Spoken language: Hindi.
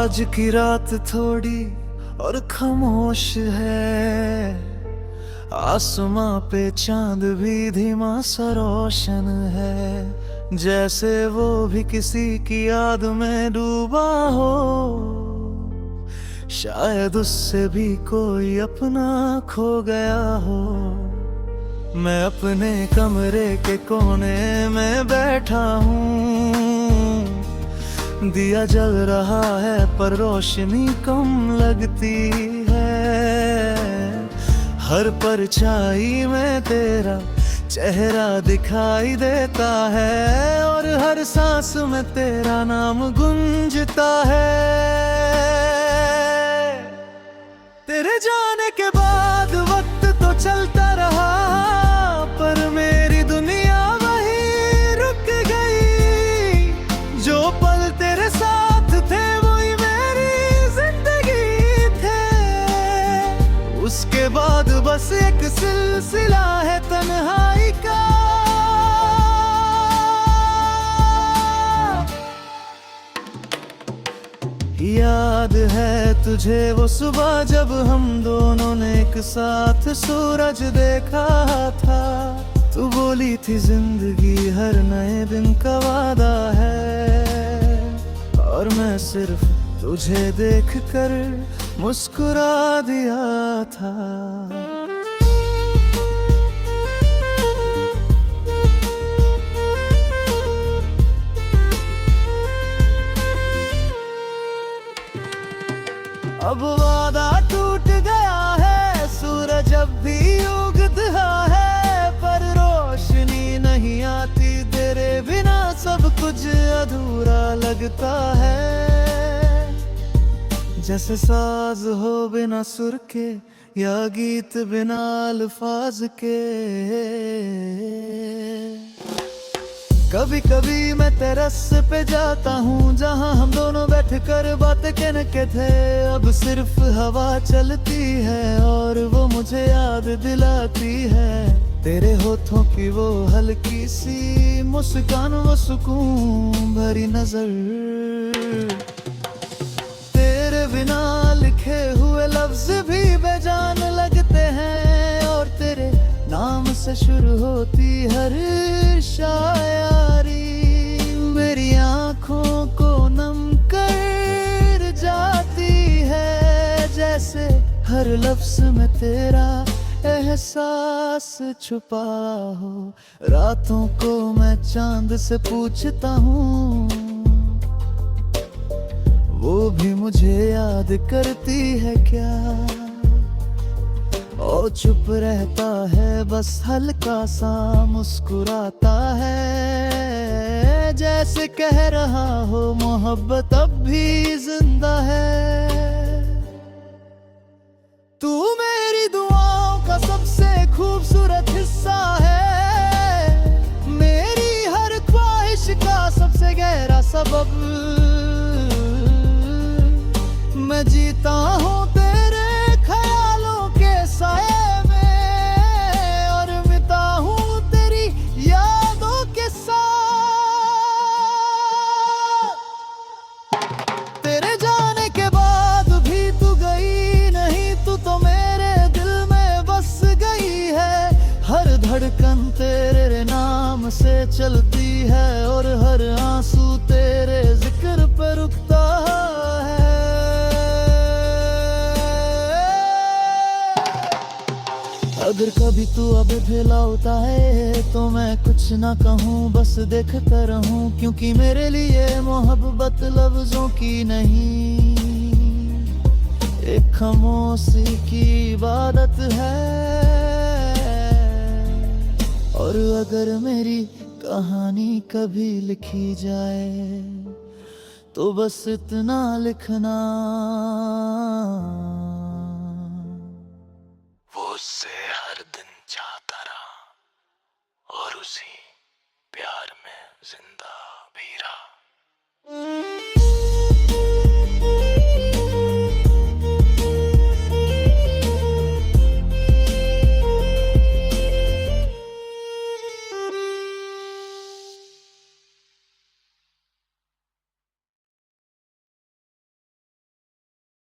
आज की रात थोड़ी और खामोश है, आसमां पे चांद भी धीमा सा रोशन है, जैसे वो भी किसी की याद में डूबा हो। शायद उससे भी कोई अपना खो गया हो। मैं अपने कमरे के कोने में बैठा हूँ, दिया जल रहा है पर रोशनी कम लगती है। हर परछाई में तेरा चेहरा दिखाई देता है, और हर सांस में तेरा नाम गूंजता है। तेरे जाने के बाद वक्त तो चलता रहा, पर मेरी दुनिया वहीं रुक गई। जो पल तेरे साथ थे वही मेरी जिंदगी थे। उसके बाद बस एक सिलसिला है तन्हाई का। याद है तुझे वो सुबह जब हम दोनों ने एक साथ सूरज देखा था। तू बोली थी जिंदगी हर नए दिन का वादा है, और मैं सिर्फ तुझे देखकर मुस्कुरा दिया था। अब वादा टूट गया है, सूरज अब भी उगता है, पर रोशनी नहीं आती तेरे बिना। सब कुछ अधूरा लगता है, जैसे साज हो बिना सुर के या गीत बिना अल्फाज के। कभी कभी मैं टेरेस पे जाता हूँ, जहाँ हम दोनों बैठकर बातें कहने थे। अब सिर्फ हवा चलती है और वो मुझे याद दिलाती है तेरे होठों की वो हल्की सी मुस्कान, वो सुकून भरी नजर। तेरे बिना लिखे हुए लफ्ज भी बेजान लगते हैं, और तेरे नाम से शुरू होती हर शायरी मेरी आँखों को नम कर जाती है। जैसे हर लफ्ज में तेरा एहसास छुपा हो। रातों को मैं चांद से पूछता हूँ, वो भी मुझे याद करती है क्या। ओ चुप रहता है, बस हल्का सा मुस्कुराता है, जैसे कह रहा हो मोहब्बत अब भी जिंदा है। तू मेरी दुआओं का सबसे खूबसूरत हिस्सा है, मेरी हर ख्वाहिश का सबसे गहरा सबब। मैं जीता हूँ तेरे ख्यालों के साए में, और मिटा हूँ तेरी यादों के साथ। तेरे जाने के बाद भी तू गई नहीं, तू तो मेरे दिल में बस गई है। हर धड़कन तेरे नाम से चलती है, और हर आंसू तेरे जिक्र पे रुकता है। अगर कभी तू अब फैलाता है तो मैं कुछ ना कहूँ, बस देखता रहूँ, क्योंकि मेरे लिए मोहब्बत लफ्जों की नहीं, एक खामोशी की इबादत है। और अगर मेरी कहानी कभी लिखी जाए तो बस इतना लिखना, वो से